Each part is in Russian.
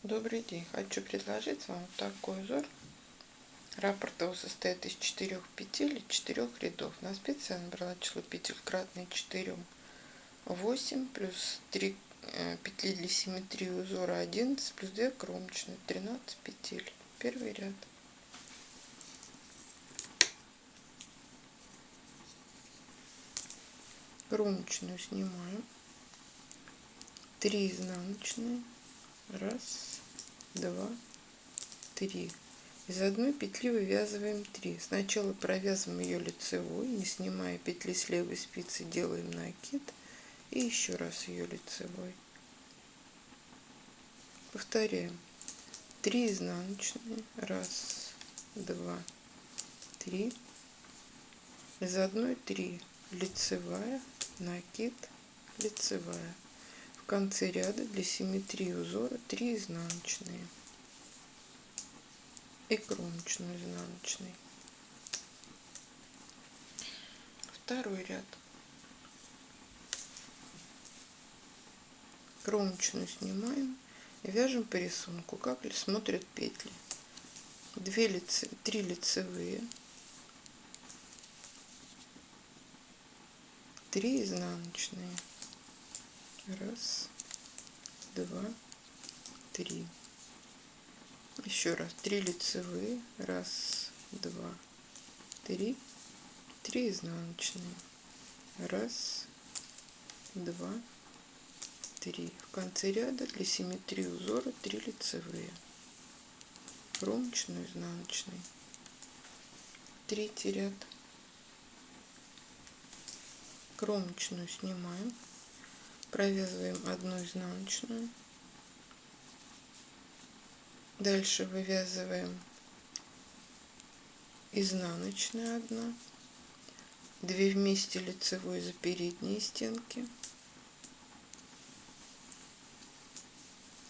Добрый день! Хочу предложить вам вот такой узор. Раппорт его состоит из 4 петель и 4 рядов. На спице я набрала число петель кратное 4. 8 плюс 3 петли для симметрии узора 11 плюс 2 кромочные 13 петель. Первый ряд. Кромочную снимаем. 3 изнаночные. Раз, два, 3. Из одной петли вывязываем 3. Сначала провязываем ее лицевой, не снимая петли с левой спицы, делаем накид и еще раз ее лицевой. Повторяем. 3 изнаночные. Раз, два, 3. Из одной 3 лицевая, накид, лицевая. В конце ряда для симметрии узора 3 изнаночные и кромочную изнаночной. Второй ряд. Кромочную снимаем и вяжем по рисунку, как смотрят петли. 3 лицевые, 3 изнаночные. Раз, два, 3. Еще раз. 3 лицевые. Раз, два, 3. 3 изнаночные. Раз, два, 3. В конце ряда для симметрии узора 3 лицевые. Кромочную, изнаночный. Третий ряд. Кромочную снимаем. Провязываем одну изнаночную. Дальше вывязываем изнаночная 1, 2 вместе лицевой за передние стенки,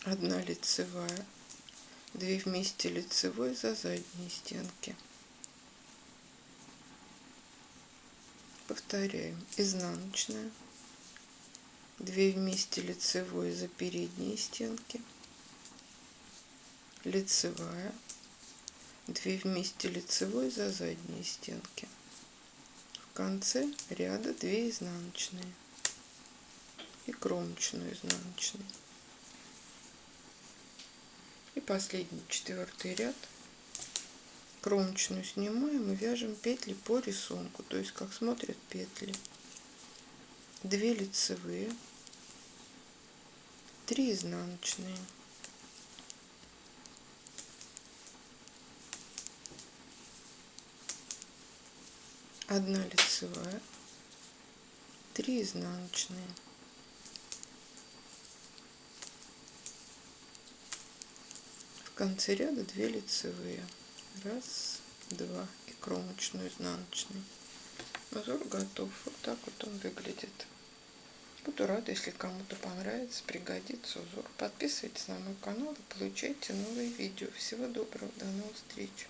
1 лицевая, 2 вместе лицевой за задние стенки. Повторяем. Изнаночная, 2 вместе лицевой за передние стенки, лицевая, 2 вместе лицевой за задние стенки. В конце ряда 2 изнаночные и кромочную изнаночную. И последний 4-й ряд. Кромочную снимаем и вяжем петли по рисунку, то есть как смотрят петли. 2 лицевые, 3 изнаночные, 1 лицевая, 3 изнаночные, в конце ряда 2 лицевые. Раз, два и кромочную изнаночную. Узор готов. Вот так вот он выглядит. Буду рада, если кому-то понравится, пригодится узор. Подписывайтесь на мой канал и получайте новые видео. Всего доброго, до новых встреч.